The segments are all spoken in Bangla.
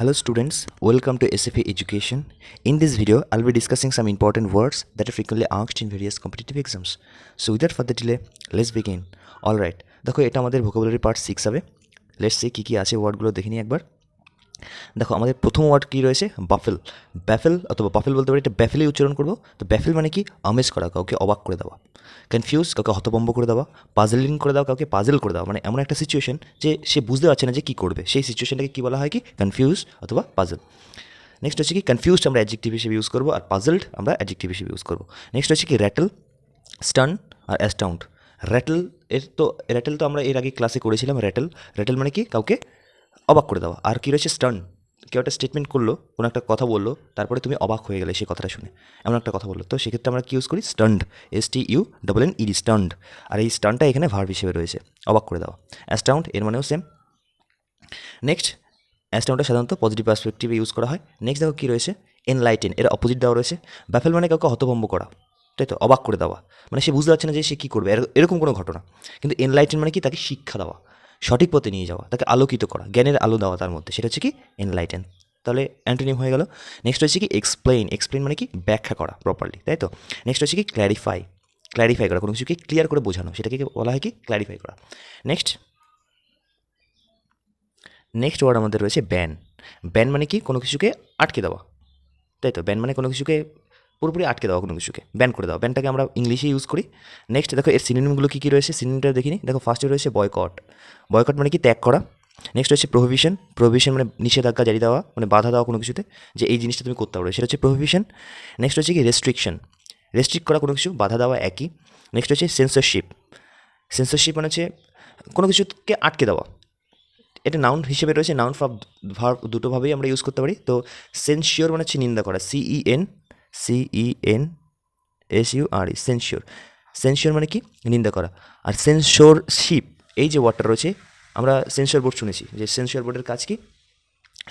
Hello students, welcome to SFA Education. In this video, I'll be discussing some important words that are frequently asked in various competitive exams. So without further delay, let's begin. Alright, দেখো এটা আমাদের vocabulary part 6 হবে. Let's see কি আছে ওয়ার্ডগুলো দেখে নিই একবার। দেখো আমাদের প্রথম ওয়ার্ড কী রয়েছে, বাফেল। ব্যাফেল অথবা বাফেল বলতে পারি, এটা ব্যাফেলই উচ্চারণ করবো। তো ব্যাফেল মানে কি, আমেজ করা, কাউকে অবাক করে দেওয়া। কনফিউজ, কাউকে হতভম্ব করে দেওয়া। পাজলিং করে দেওয়া, কাউকে পাজল করে দেওয়া, মানে এমন একটা সিচুয়েশন যে সে বুঝতে পারছে না যে কী করবে, সেই সিচুয়েশনটাকে কী বলা হয়, কি কনফিউজ অথবা পাজল। নেক্সট হচ্ছে কি কনফিউজড আমরা অ্যাডজেক্টিভ হিসেবে ইউজ করবো, আর পাজলড আমরা অ্যাডজেক্টিভ হিসেবে ইউজ করবো। নেক্সট হচ্ছে কি র্যাটল, স্টান আর অ্যাস্টাউন্ড। র্যাটেল তো আমরা এর আগে ক্লাসে করেছিলাম। র্যাটেল মানে কি কাউকে অবাক করে দেওয়া। আর কী রয়েছে স্টান, কেউ একটা স্টেটমেন্ট করলো, কোনো একটা কথা বললো, তারপরে তুমি অবাক হয়ে গেলে সেই কথাটা শুনে, এমন একটা কথা বললো, তো সেক্ষেত্রে আমরা কী ইউজ করি, স্টান্ড, STUNNED, স্টান্ড। আর এই স্টানটা এখানে ভার্ব হিসেবে রয়েছে, অবাক করে দেওয়া। অ্যাস্টাউন্ড এর মানেও সেম। নেক্সট অ্যাস্টাউন্ডটা সাধারণত পজিটিভ পার্সপেক্টিভে ইউজ করা হয়। নেক্সট দেখো কী রয়েছে, এনলাইটেন, এর অপোজিট দেওয়া রয়েছে। ব্যাফেল মানে কাউকে হতভম্ব করা, তাই তো, অবাক করে দেওয়া, মানে সে বুঝতে পারছে না যে সে কী করবে, এরকম কোনো ঘটনা। কিন্তু এনলাইটেন মানে কি, তাকে শিক্ষা দেওয়া, সঠিক পথে নিয়ে যাওয়া, তাকে আলোকিত করা, জ্ঞানের আলো দেওয়া তার মধ্যে, সেটা হচ্ছে কি এনলাইটেন। তাহলে অ্যান্টোনিম হয়ে গেল। নেক্সট হচ্ছে কি এক্সপ্লেইন মানে কি ব্যাখ্যা করা প্রপারলি, তাই তো। নেক্সট হচ্ছে কি ক্ল্যারিফাই করা, কোনো কিছুকে ক্লিয়ার করে বোঝানো, সেটাকে বলা হয় কি ক্ল্যারিফাই করা। নেক্সট ওয়ার্ড আমাদের রয়েছে ব্যান মানে কি কোনো কিছুকে আটকে দেওয়া, তাই তো। ব্যান মানে কোনো কিছুকে পুরোপুরি আটকে দেওয়া, কোনো কিছুকে ব্যান করে দেওয়া। ব্যানটাকে আমরা ইংলিশে ইউজ করি। নেক্সট দেখো এর সিনোনিমগুলো কী কী রয়েছে, সিনোনিমটা দেখিনি। দেখো ফার্স্টে রয়েছে বয়কট মানে কি ত্যাগ করা। নেক্সট হচ্ছে প্রোহিবিশন মানে নিষেধাজ্ঞা জারি দেওয়া, মানে বাধা দেওয়া কোনো কিছুতে, যে এই জিনিসটা তুমি করতে পারো, সেটা হচ্ছে প্রোহিবিশন। নেক্সট হচ্ছে কি রেস্ট্রিক্ট করা কোনো কিছু, বাধা দেওয়া একই। নেক্সট হচ্ছে সেন্সরশিপ মানে হচ্ছে কোনো কিছুকে আটকে দেওয়া, এটা নাউন হিসেবে রয়েছে। নাউন ভার্ব দুটোভাবেই আমরা ইউজ করতে পারি। তো সেন্সিওর মানে হচ্ছে নিন্দা করা, CENSURE, সেন্সিওর মানে কি নিন্দা করা। আর সেন্সরশিপ, এই যে ওয়ার্ডটা রয়েছে, আমরা সেন্সর বোর্ড শুনেছি, যে সেন্সর বোর্ডের কাজ কি,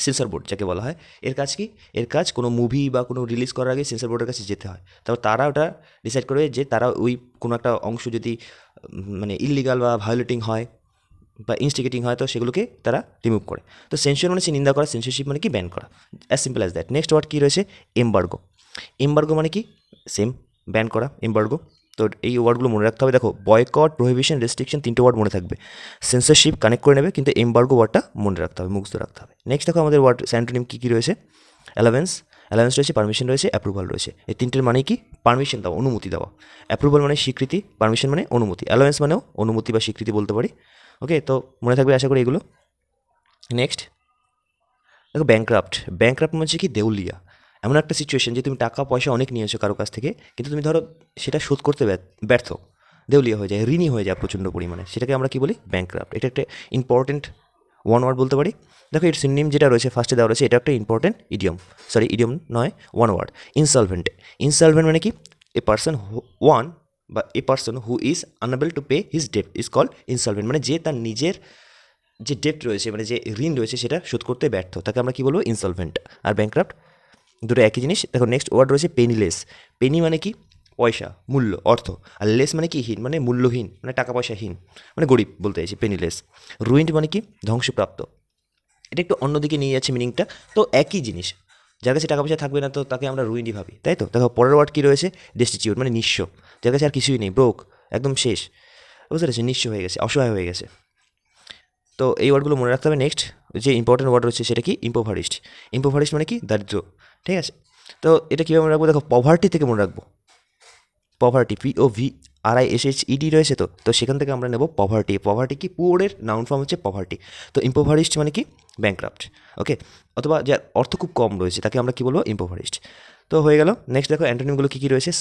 সেন্সর বোর্ড যাকে বলা হয়, এর কাজ কি, এর কাজ কোনো মুভি বা কোনো রিলিজ করার আগে সেন্সর বোর্ডের কাছে যেতে হয়। তারপর তারা ওটা ডিসাইড করবে যে তারা ওই কোনো একটা অংশ যদি মানে ইললিগাল বা ভায়োলেটিং হয় বা ইনস্টিগেটিং হয়, তো সেগুলোকে তারা রিমুভ করে। তো সেন্সর মানে হচ্ছে নিন্দা করা, সেন্সরশিপ মানে কি ব্যান করা, as simple as that. Next word কী রয়েছে, এমবার্গো মানে কি সেম, ব্যান করা, এমবার্গো। তো এই ওয়ার্ডগুলো মনে রাখতে হবে। দেখো বয়কট, প্রোহিবিশন, রেস্ট্রিকশন, তিনটে ওয়ার্ড মনে থাকবে। সেন্সরশিপ কানেক্ট করে নেবে, কিন্তু এমবার্গো ওয়ার্ডটা মনে রাখতে হবে, মুখস্থ রাখতে হবে। নেক্সট দেখো আমাদের ওয়ার্ড স্যান্টোনিম কী কী রয়েছে, অ্যালাভেন্স রয়েছে, পারমিশন রয়েছে, অ্যাপ্রুভাল রয়েছে। এই তিনটের মানে কি, পারমিশন দেওয়া, অনুমতি দেওয়া। অ্যাপ্রুভাল মানে স্বীকৃতি, পারমিশন মানে অনুমতি, অ্যালাভেন্স মানেও অনুমতি বা স্বীকৃতি বলতে পারি। ওকে, তো মনে থাকবে আশা করি এগুলো। নেক্সট দেখো ব্যাংক্রাফট মানে হচ্ছে কি দেউলিয়া, এমন একটা সিচুয়েশন যে তুমি টাকা পয়সা অনেক নিয়েছো কারো কাছ থেকে, কিন্তু তুমি ধরো সেটা শোধ করতে ব্যর্থ, দেউলিয়া হয়ে যায়, ঋণী হয়ে যায় প্রচণ্ড পরিমাণে, সেটাকে আমরা কি বলি ব্যাংক্রাফট। এটা একটা ইম্পর্টেন্ট ওয়ান ওয়ার্ড বলতে পারি। দেখো এর সিনোনিম যেটা রয়েছে ফার্স্টে দেওয়া রয়েছে, এটা একটা ইম্পর্টেন্ট ইডিয়ম নয়, ওয়ান ওয়ার্ড, ইনসলভেন্ট মানে কি a person who is unable to pay his debt is called insolvent, মানে যে তার নিজের যে ডেট রয়েছে, মানে যে ঋণ রয়েছে, সেটা শোধ করতে ব্যর্থ, তাকে আমরা কী বলবো ইনসলভেন্ট। আর ব্যাংক্রাফট দুটো একই জিনিস। দেখো নেক্সট ওয়ার্ড রয়েছে পেনিলেস। পেনি মানে কি পয়সা, মূল্য, অর্থ। আর লেস মানে কি হীন, মানে মূল্যহীন, মানে টাকা পয়সাহীন, মানে গরিব বলতে চাইছি, পেনিলেস। রুইন্ড মানে কি ধ্বংসপ্রাপ্ত, এটা একটু অন্যদিকে নিয়ে যাচ্ছে মিনিংটা, তো একই জিনিস। যার কাছে টাকা পয়সা থাকবে না, তো তাকে আমরা রুইনই ভাবি, তাই তো। দেখো পরের ওয়ার্ড কী রয়েছে, ডেস্টিটিউট মানে নিঃস্ব, যার কাছে আর কিছুই নেই, ব্রোক, একদম শেষ, বুঝতে পেরেছি, নিঃস্ব হয়ে গেছে, অসহায় হয়ে গেছে। তো এই ওয়ার্ডগুলো মনে রাখতে হবে। নেক্সট যে ইম্পর্টেন্ট ওয়ার্ড রয়েছে সেটা কি ইম্পোভারিস্ট মানে কি দারিদ্র, ঠিক আছে। তো এটা কীভাবে মনে রাখবো, দেখো পভার্টি থেকে মনে রাখবো, POVRISHED রয়েছে, তো সেখান থেকে আমরা নেব পভার্টি কি পুওরের নাউন ফর্ম হচ্ছে পভার্টি। তো ইম্পোভারিস্ট মানে কি ব্যাংক্রাফট, ওকে। অথবা যার অর্থ খুব কম রয়েছে তাকে আমরা কী বলবো ইম্পোভারিস্ট। তো হয়ে গেল। নেক্সট দেখো অ্যান্টোনিমগুলো কী কী রয়েছে,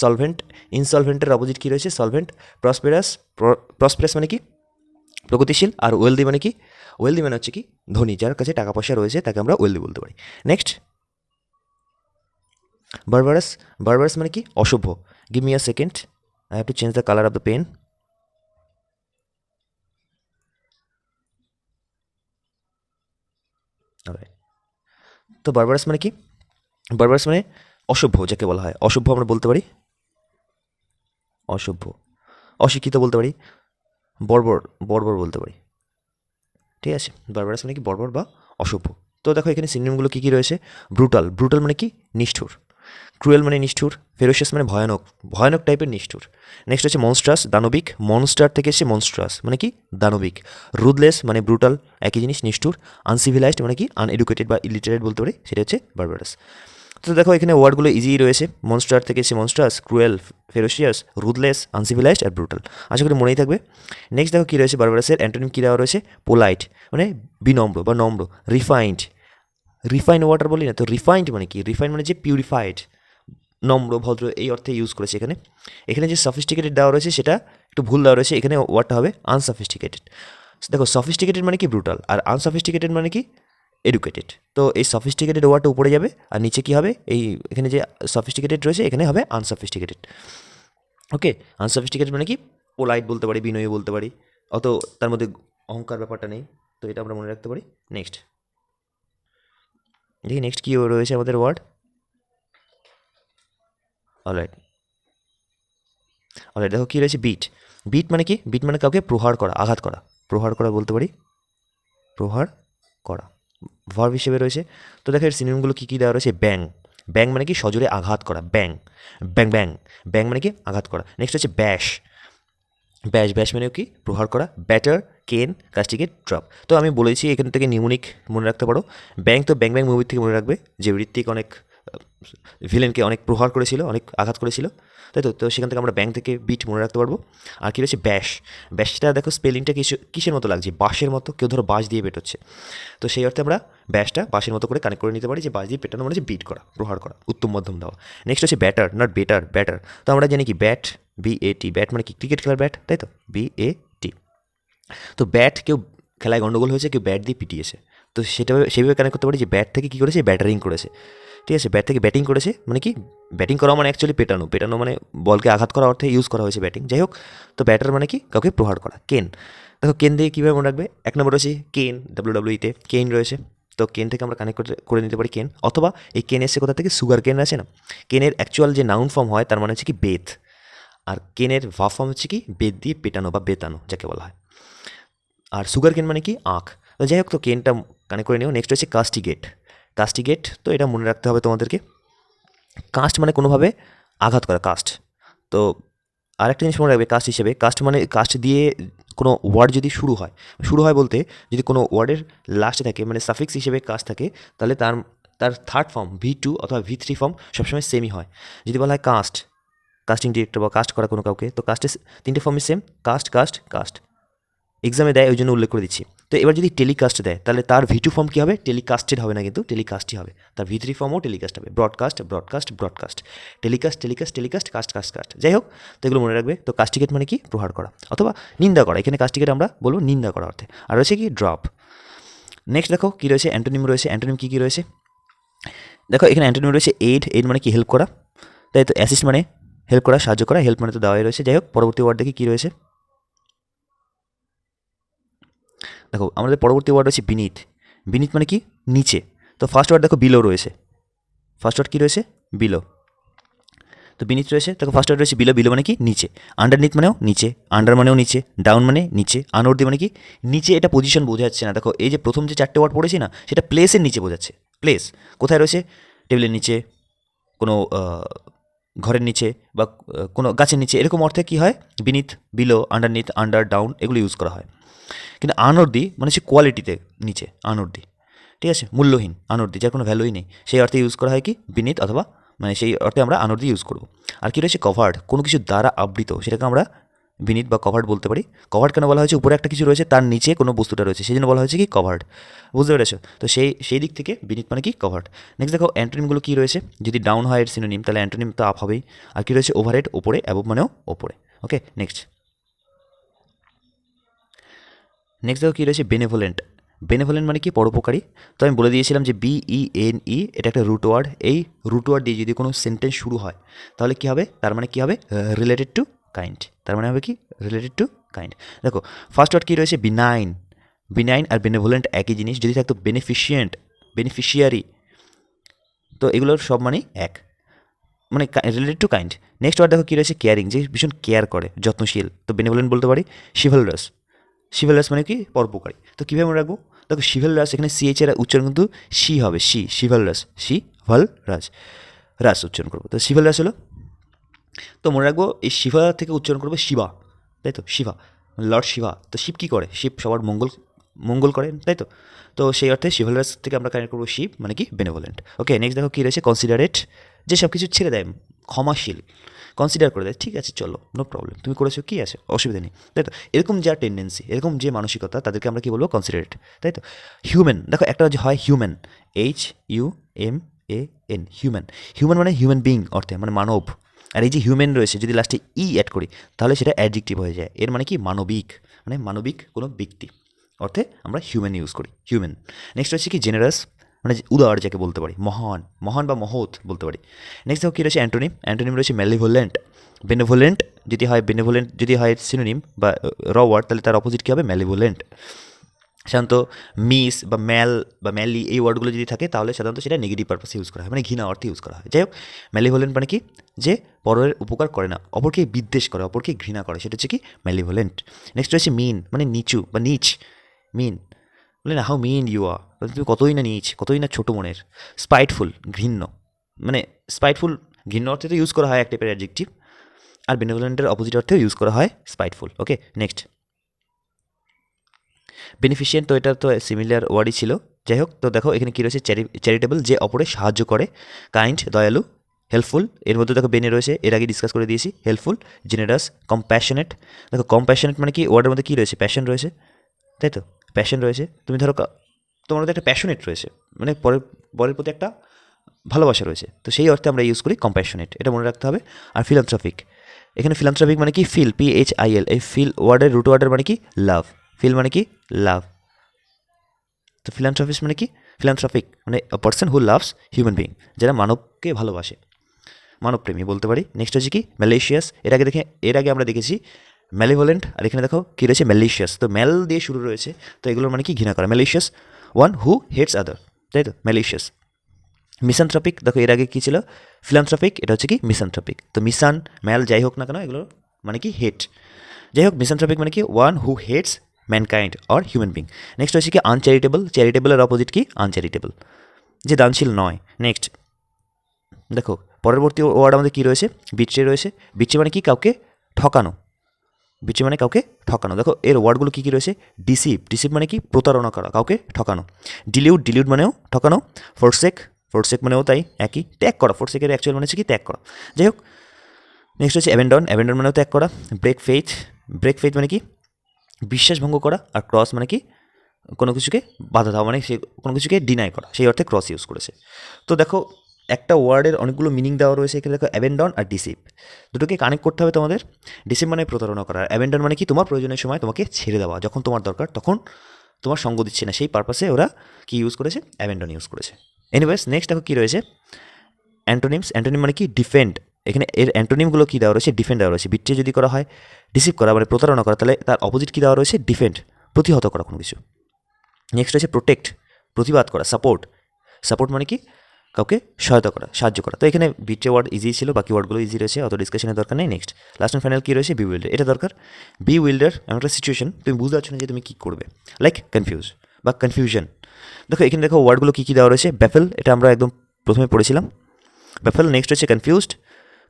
ইনসলভেন্টের অপোজিট কী রয়েছে, সলভেন্ট। প্রসপেরাস মানে কি প্রগতিশীল। আর ওয়েলদি মানে হচ্ছে কি ধনী, যার কাছে টাকা পয়সা রয়েছে তাকে আমরা ওয়েলদি বলতে পারি। নেক্সট বারবারাস মানে কি অসভ্য। Give me a second, I have to change the colour of the pen. তো বারবারাস মানে অসভ্য, যাকে বলা হয় অসভ্য, আমরা বলতে পারি অসভ্য। অশিক্ষিত বলতে পারি, বর্বর বলতে পারি, ঠিক আছে। বারবারাস মানে কি বর্বর বা অসভ্য। তো দেখো এখানে সিনোনিমগুলো কী কী রয়েছে। ব্রুটাল, ব্রুটাল মানে কি নিষ্ঠুর। ক্রুয়েল মানে নিষ্ঠুর। ফেরোশিয়াস মানে ভয়ানক, ভয়ানক টাইপের নিষ্ঠুর। নেক্সট হচ্ছে মনস্ট্রাস, দানবিক। মনস্টার থেকে এসে মনস্ট্রাস মানে কি দানবিক। রুদলেস মানে ব্রুটাল, একই জিনিস নিষ্ঠুর। আনসিভিলাইজড মানে কি আনএডুকেটেড বা ইলিটারেট বলতে পারি, সেটা হচ্ছে বারবারাস। তো দেখো এখানে ওয়ার্ডগুলো ইজি রয়েছে। মনস্টার থেকে এসে মনস্ট্রাস, ক্রুয়েল, ফেরোশিয়াস, রুদলেস, আনসিভিলাইজড আর ব্রুটাল। আশা করি মনেই থাকবে। নেক্সট দেখো কী রয়েছে, বারবারাসের অ্যান্টোনিম কী দেওয়া রয়েছে। পোলাইট মানে বিনম্র বা নম্র। রিফাইন্ড, রিফাইন্ড ওয়াটার বলি না তো, রিফাইন্ড মানে কি, রিফাইন্ড মানে যে পিউরিফাইড, নম্র ভদ্র এই অর্থে ইউজ করেছে এখানে। এখানে যে সফিস্টিকেটেড দেওয়া রয়েছে সেটা একটু ভুল দেওয়া রয়েছে, এখানে ওয়ার্ডটা হবে আনসফিস্টিকেটেড। দেখো সফিস্টিকেটেড মানে কি ব্রুটাল, আর আনসফিস্টিকেটেড মানে কি এডুকেটেড। তো এই সফিস্টিকেটেড ওয়ার্ডটা উপরে যাবে আর নিচে কি হবে, এই এখানে যে সফিস্টিকেটেড রয়েছে এখানে হবে আনসফিস্টিকেটেড। ওকে, আনসফিস্টিকেটেড মানে কি পোলাইট বলতে পারি, বিনয়ী বলতে পারি, অত তার মধ্যে অহংকার ব্যাপারটা নেই। তো এটা আমরা মনে রাখতে পারি। নেক্সট দেখি নেক্সট কী রয়েছে আমাদের ওয়ার্ড। অলরাইট, অলরাইট দেখো কী রয়েছে, বিট। বিট মানে কি, বিট মানে কাউকে প্রহার করা, আঘাত করা। প্রহার করা বলতে পারি, প্রহার করা ভার্ব হিসেবে রয়েছে। তো দেখো এর সিনোনিমগুলো কী কী দেওয়া রয়েছে। ব্যাং, ব্যাং মানে কি সজোরে আঘাত করা, ব্যাং, ব্যাং ব্যাং, ব্যাং মানে কি আঘাত করা। নেক্সট হচ্ছে ব্যাশ, ব্যাশ, ব্যাশ মানে কি প্রহার করা। ব্যাটার, কেন, কাস্টিগেট, ড্রপ। তো আমি বলেছি এখান থেকে নিউমোনিক মনে রাখতে পারো। ব্যাং তো ব্যাং ব্যাং মুভির থেকে মনে রাখবে, যে ঋত্বিক অনেক ভিলেনকে অনেক প্রহার করেছিল, অনেক আঘাত করেছিল, তাই তো। তো সেখান থেকে আমরা ব্যাং থেকে বিট মনে রাখতে পারবো। আর কী রয়েছে ব্যাশ, ব্যাশটা দেখো স্পেলিংটা কিসের মতো লাগছে, বাঁশের মতো, কেউ ধরো বাঁশ দিয়ে পেটোচ্ছে। তো সেই অর্থে আমরা ব্যাশটা বাঁশের মতো করে কানেক্ট করে নিতে পারি, যে বাঁশ দিয়ে পেটানো মানে হচ্ছে বিট করা, প্রহার করা, উত্তম মধ্যম দেওয়া। নেক্সট হচ্ছে ব্যাটার, নট বেটার, ব্যাটার। তো আমরা জানি কি ব্যাট, BAT, ব্যাট মানে কি ক্রিকেট খেলার ব্যাট, তাই তো, BAT। তো ব্যাট কেউ খেলায় গন্ডগোল হয়েছে, কেউ ব্যাট দিয়ে পিটিয়েছে, তো সেটা সেইভাবে কানেক্ট করতে পারি যে ব্যাট থেকে কী করেছে, ব্যাটারিং করেছে। ঠিক আছে, ব্যাট থেকে ব্যাটিং করেছে মানে কি, ব্যাটিং করা মানে অ্যাকচুয়ালি পেটানো, পেটানো মানে বলকে আঘাত করা অর্থে ইউজ করা হয়েছে ব্যাটিং, যাই হোক। তো ব্যাটার মানে কি কাউকে প্রহার করা। কেন, দেখো কেন দিয়ে কীভাবে মনে রাখবে। এক নম্বর রয়েছে কেন, WWE-তে কেন রয়েছে, তো কেন থেকে আমরা কানেক্ট করে নিতে পারি কেন। অথবা এই কেন এসে কোথা থেকে, সুগার কেন আছে না, কেনের অ্যাকচুয়াল যে নাউন ফর্ম হয় তার মানে হচ্ছে কি বেত, আর কেনের ভাব ফর্ম হচ্ছে কি বেত দিয়ে পেটানো বা বেতানো যাকে বলা হয়। আর সুগার কেন মানে কি আখ। তো যাই হোক, তো কেনটা কানেক্ট করে নিও। নেক্সট হচ্ছে কাস্টিগেট, কাস্টিগেট তো এটা মনে রাখতে হবে তোমাদেরকে। কাস্ট মানে কোনোভাবে আঘাত করা, কাস্ট। তো আরেকটা জিনিস মনে রাখবে কাস্ট হিসেবে, কাস্ট মানে কাস্ট দিয়ে কোনো ওয়ার্ড যদি শুরু হয়, শুরু হয় বলতে যদি কোনো ওয়ার্ডের লাস্টে থাকে মানে সাফিক্স হিসেবে কাস্ট থাকে, তাহলে তার তার থার্ড ফর্ম V2 অথবা V3 ফর্ম সবসময় সেমই হয়। যদি বলা হয় কাস্ট, কাস্টিং ডিরেক্টর বা কাস্ট করা কোনো কাউকে, তো কাস্টের তিনটে ফর্মই সেম, কাস্ট কাস্ট কাস্ট। এক্সামে দেয় ওই জন্য উল্লেখ করে দিচ্ছি। তো এবার যদি টেলিকাস্ট দেয় তাহলে তার V2 ফর্ম কী হবে, টেলিকাস্টেড হবে না কিন্তু টেলিকাস্টই হবে। তার V3 ফর্মও টেলিকাস্ট হবে, broadcast broadcast broadcast, telecast telecast telecast, cast cast cast. যাই হোক, তো এগুলো মনে রাখবে। তো কাস্টিগেট মানে কি প্রহার করা অথবা নিন্দা করা, এখানে কাস্টিগেট আমরা বলবো নিন্দা করা অর্থে। আর রয়েছে কি ড্রপ। নেক্সট দেখো কী রয়েছে, অ্যান্টোনিম রয়েছে। অ্যান্টোনিম কী কী রয়েছে দেখো, এখানে অ্যান্টোনিম রয়েছে এইড, এইড মানে কি হেল্প করা, তাই তো। অ্যাসিস্ট মানে হেল্প করা, সাহায্য করা, হেল্প মানে তো দেওয়াই রয়েছে। যাই হোক, পরবর্তী ওয়ার্ড দেখি কী রয়েছে। দেখো আমাদের পরবর্তী ওয়ার্ড রয়েছে বিনিথ। বিনিথ মানে কি নিচে। তো ফার্স্ট ওয়ার্ড দেখো বিলো রয়েছে, ফার্স্ট ওয়ার্ড কী রয়েছে বিলো। তো বিনিথ রয়েছে, দেখো ফার্স্ট ওয়ার্ড রয়েছে বিলো, বিলো মানে কি নিচে। আন্ডারনিথ মানেও নিচে, আন্ডার মানেও নিচে, ডাউন মানে নিচে, আনওয়ার্দি মানে কি নিচে। এটা পজিশন বোঝাচ্ছে না, দেখো এই যে প্রথম যে চারটে ওয়ার্ড পড়েছি না, সেটা প্লেসের নিচে বোঝাচ্ছে। প্লেস কোথায় রয়েছে, টেবিলের নিচে, কোনো ঘরের নিচে বা কোনো গাছের নিচে, এরকম অর্থে কী হয় beneath, below, underneath, under, down এগুলো ইউজ করা হয়। কিন্তু আনর্দি মানে হচ্ছে কোয়ালিটিতে নিচে, আনর্দি, ঠিক আছে, মূল্যহীন, আনর্দি যার কোনো ভ্যালুই নেই, সেই অর্থে ইউজ করা হয় কি বিনিথ, অথবা মানে সেই অর্থে আমরা আনর্দি ইউজ করব। আর কী রয়েছে কভার্ড, কোনো কিছু দ্বারা আবৃত, সেটাকে আমরা বিনিথ বা কভার্ড বলতে পারি। কভার্ড কেন বলা হয়েছে, উপরে একটা কিছু রয়েছে তার নিচে কোনো বস্তুটা রয়েছে, সেই জন্য বলা হয়েছে কি কভার্ড, বুঝতে পেরেছো। তো সেই দিক থেকে বিনিথ মানে কি কভার্ড। নেক্সট দেখো অ্যান্টোনিমগুলো কী রয়েছে, যদি ডাউন হয় এর সিনোনিম তাহলে অ্যান্টোনিম তো আপ হবেই। আর কী রয়েছে ওভারহেড, ওপরে, অ্যাবভ মানেও ওপরে। ওকে, নেক্সট দেখো কী রয়েছে বেনেভোলেন্ট। বেনেভোলেন্ট মানে কি পরোপকারী। তো আমি বলে দিয়েছিলাম যে BENE এটা একটা রুট ওয়ার্ড, এই রুট ওয়ার্ড দিয়ে যদি কোনো সেন্টেন্স শুরু হয় তাহলে কী হবে, তার মানে কী হবে রিলেটেড টু কাইন্ড, তার মানে হবে কি রিলেটেড টু কাইন্ড। দেখো ফার্স্ট ওয়ার্ড কী রয়েছে বিনাইন, বিনাইন আর বেনেভোলেন্ট একই জিনিস। যদি থাকতো বেনিফিশিয়েন্ট, বেনিফিশিয়ারি, তো এগুলোর সব মানেই এক, মানে related to kind. Next word দেখো কী রয়েছে কেয়ারিং, যে ভীষণ কেয়ার করে, যত্নশীল, তো বেনেভোলেন্ট বলতে পারি। শিভালরাস, শিভালরাস মানে কি পরোপকারী। তো কীভাবে মনে রাখবো, দেখো শিভালরাস এখানে সিএইচ এর উচ্চারণ কিন্তু শি হবে, শিভালরাস, রাজ রাস উচ্চারণ করবো, তো শিভালরাস হলো। তো মনে রাখবো এই শিবা থেকে উচ্চারণ করবো শিবা, তাই তো, শিবা লর্ড শিবা। তো শিব কী করে? শিব সবার মঙ্গল করেন, তাই তো। তো সেই অর্থে শিভালরাস থেকে আমরা কানেক্ট করবো শিব মানে কি বেনেভোলেন্ট। ওকে, নেক্সট দেখো কী রয়েছে, কনসিডারেট, যে সব কিছু ছেড়ে দেয়, ক্ষমাশীল, কনসিডার করে দেয়, ঠিক আছে চলো নো প্রবলেম, তুমি করেছো কী আছে, অসুবিধা নেই, তাই তো। এরকম যা টেন্ডেন্সি, এরকম যে মানসিকতা, তাদেরকে আমরা কী বলবো, কনসিডারেট, তাই তো। হিউম্যান, দেখো একটা যে হয় হিউম্যান, HUMAN, হিউম্যান মানে হিউম্যান বিং অর্থে, মানে মানব। আর এই যে হিউম্যান রয়েছে, যদি লাস্টে অ্যাড করি তাহলে সেটা অ্যাডজেক্টিভ হয়ে যায়, এর মানে কি মানবিক, মানে মানবিক কোনো ব্যক্তি অর্থে আমরা হিউম্যান ইউজ করি, হিউম্যান। নেক্সট হচ্ছে কি জেনারাস, মানে উদার যাকে বলতে পারি, মহান বা মহৎ বলতে পারি। নেক্সট দেখো কী রয়েছে অ্যান্টোনিম রয়েছে ম্যালিভোলেন্ট, বেনেভোলেন্ট যদি হয় সিনোনিম বা ওয়ার্ড, তাহলে তার অপোজিট কী হবে, ম্যালিভোলেন্ট। সাধারণত মিস বা ম্যালি এই ওয়ার্ডগুলো যদি থাকে তাহলে সাধারণত সেটা নেগেটিভ পারপাসে ইউজ করা হয়, মানে ঘৃণা অর্থে ইউজ করা হয়। যাই হোক, ম্যালিভোলেন্ট মানে কি, যে পরের উপকার করে না, অপরকে বিদ্বেষ করে, অপরকে ঘৃণা করে, সেটা হচ্ছে কি ম্যালিভোলেন্ট। নেক্সট রয়েছে মিন, মানে নিচু বা নিচ, মিন বলে না, হাউ মিন ইউ আর, তুমি কতই না নিচ, কতই না ছোটো মনের। স্পাইটফুল, ঘৃণ্য, মানে স্পাইটফুল ঘৃণ্য অর্থে তো ইউজ করা হয় এক টাইপের অ্যাডজেক্টিভ, আর বেনেভোলেন্টের অপোজিট অর্থেও ইউজ করা হয় স্পাইটফুল। ওকে, নেক্সট বেনিফিশিয়েন্ট, তো এটা তো সিমিলার ওয়ার্ডই ছিল। যাই হোক, তো দেখো এখানে কী রয়েছে, চ্যারিটেবল, যে অপরে সাহায্য করে, কাইন্ড, দয়ালু, হেল্পফুল, এর মধ্যে দেখো বেনে রয়েছে, এর আগে ডিসকাস করে দিয়েছি, হেল্পফুল, জেনারাস, কম্প্যাশনেট। দেখো কম্প্যাশনেট মানে কি, ওয়ার্ডের মধ্যে কী রয়েছে, প্যাশন রয়েছে, তাই তো, প্যাশন রয়েছে। তুমি ধরো তোমার মধ্যে একটা প্যাশনেট রয়েছে, মানে পরের প্রতি একটা ভালোবাসা রয়েছে, তো সেই অর্থে আমরা ইউজ করি কম্প্যাশনেট, এটা মনে রাখতে হবে। আর ফিলান্থ্রপিক, এখানে ফিলান্থ্রপিক মানে কি, PHIL, এই ফিল ওয়ার্ডের রুট ওয়ার্ডের মানে কি, লাভ, ফিল মানে কি, লাভ। তো ফিলান্থ্রপিক মানে person who loves human being, যারা মানবকে ভালোবাসে, মানবপ্রেমী বলতে পারি। নেক্সট হচ্ছে কি ম্যালিশিয়াস, এর আগে আমরা দেখেছি ম্যালিভোলেন্ট, আর এখানে দেখো কী রয়েছে, ম্যালিশিয়াস, তো ম্যাল দিয়ে শুরু রয়েছে, তো এগুলোর মানে কি, ঘৃণা করা, ম্যালিশিয়াস, ওয়ান হু হেটস আদার, তাই তো, ম্যালিশিয়াস। মিসানথ্রপিক, দেখো এর আগে কী ছিল, ফিলান্থ্রপিক, এটা হচ্ছে কি মিসানথ্রপিক, তো মিসান ম্যাল যাই হোক না কেন, এগুলো মানে কি হেট। যাই হোক, মিসানথ্রপিক মানে কি, one who hates mankind or human being. Next হচ্ছে কি আনচ্যারিটেবল, চ্যারিটেবলের অপোজিট কি, আনচ্যারিটেবল, যে দানশীল নয়। নেক্সট দেখো পরবর্তী ওয়ার্ড আমাদের কী রয়েছে, বিট্রে রয়েছে, বিট্রে মানে কি, কাউকে ঠকানো, বিট্রে মানে কাউকে ঠকানো। দেখো এর ওয়ার্ডগুলো কী কী রয়েছে, ডিসিভ মানে কি, প্রতারণা করা, কাউকে ঠকানো। ডিলিউড মানেও ঠকানো। ফোরসেক মানেও তাই একই, ত্যাগ করা, ফোরসেকের অ্যাকচুয়াল মানে হচ্ছে কি, ত্যাগ করা। যাই হোক, নেক্সট হচ্ছে অ্যাবেন্ডন মানেও ত্যাগ করা। ব্রেক ফেইথ মানে কি, বিশ্বাস ভঙ্গ করা। আর ক্রস মানে কি, কোনো কিছুকে বাধা দেওয়া, মানে সে কোনো কিছুকে ডিনাই করা, সেই অর্থে ক্রস ইউজ করেছে। তো দেখো একটা ওয়ার্ডের অনেকগুলো মিনিং দেওয়া রয়েছে এখানে, দেখো অ্যাবেন্ডন আর ডিসিভ, দুটোকে কানেক্ট করতে হবে তোমাদের। ডিসিভ মানে প্রতারণা করা, অ্যাবেন্ডন মানে কি, তোমার প্রয়োজনের সময় তোমাকে ছেড়ে দেওয়া, যখন তোমার দরকার তখন তোমার সঙ্গ দিচ্ছে না, সেই পারপাসে ওরা কি ইউজ করেছে, অ্যাবেন্ডন ইউজ করেছে। এনিওয়েজ, নেক্সট দেখো কী রয়েছে, অ্যান্টোনিম মানে কি, ডিফেন্ড, এখানে এর অ্যান্টোনিমগুলো কী দেওয়া রয়েছে, ডিফেন্ড দেওয়া রয়েছে। বিট্রে যদি করা হয় ডিসিভ করা মানে প্রতারণা করা, তাহলে তার অপোজিট কী দেওয়া রয়েছে, ডিফেন্ড, প্রতিহত করা কোনো কিছু। নেক্সট হচ্ছে প্রোটেক্ট, প্রতিবাদ করা। সাপোর্ট মানে কি, কাউকে সহায়তা করা, সাহায্য করা। তো এখানে বিট্রে ওয়ার্ড ইজি ছিল, বাকি ওয়ার্ডগুলো ইজি রয়েছে, অত ডিসকাশনের দরকার নেই। নেক্সট লাস্ট অ্যান্ড ফাইনাল কী রয়েছে, বি উইল্ডার, এটা দরকার। বি উইল্ডার এমন একটা সিচুয়েশন, তুমি বুঝতে পারছো না যে তুমি কী করবে, লাইক কনফিউশন। দেখো এখানে দেখো ওয়ার্ডগুলো কী কী দেওয়া রয়েছে, ব্যাফেল, এটা আমরা একদম প্রথমে পড়েছিলাম, ব্যাফেল। নেক্সট হচ্ছে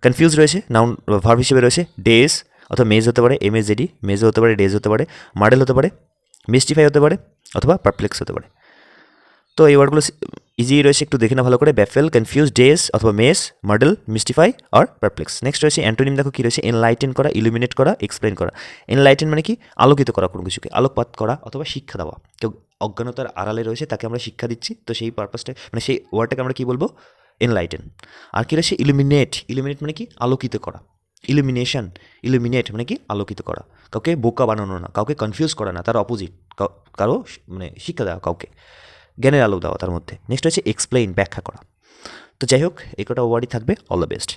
কনফিউজ রয়েছে, নাউন ভার্ব হিসেবে রয়েছে। ডেজ অথবা মেজ হতে পারে, MAZD, মেজও হতে পারে, ডেজ হতে পারে, মাডেল হতে পারে, মিস্টিফাই হতে পারে, অথবা পারপ্লেক্স হতে পারে। তো এই ওয়ার্ডগুলো ইজি রয়েছে, একটু দেখে না ভালো করে, ব্যাফেল, কনফিউজ, ডেজ অথবা মেজ, মাডেল, মিস্টিফাই আর পারপ্লেক্স। নেক্সট রয়েছে অ্যান্টোনিম, দেখো কী রয়েছে, এনলাইটেন করা, ইলুমিনেট করা, এক্সপ্লেন করা। এনলাইটেন মানে কি, আলোকিত করা কোনো কিছুকে, আলোকপাত করা অথবা শিক্ষা দেওয়া, কেউ অজ্ঞানতার আড়ালে রয়েছে তাকে আমরা শিক্ষা দিচ্ছি, তো সেই পারপাসটা মানে সেই ওয়ার্ডটাকে আমরা কী বলবো, এনলাইটেন। আর কী রয়েছে, ইলুমিনেট মানে কি, আলোকিত করা। ইলুমিনেট মানে কি, আলোকিত করা, কাউকে বোকা বানানো না, কাউকে কনফিউজ করা না, তার অপোজিট, কারো মানে শিক্ষা দেওয়া, কাউকে জ্ঞানের আলো দেওয়া তার মধ্যে। নেক্সট হচ্ছে এক্সপ্লেইন, ব্যাখ্যা করা। তো যাই হোক, এই কটা ওয়ার্ডই থাকবে। All the best.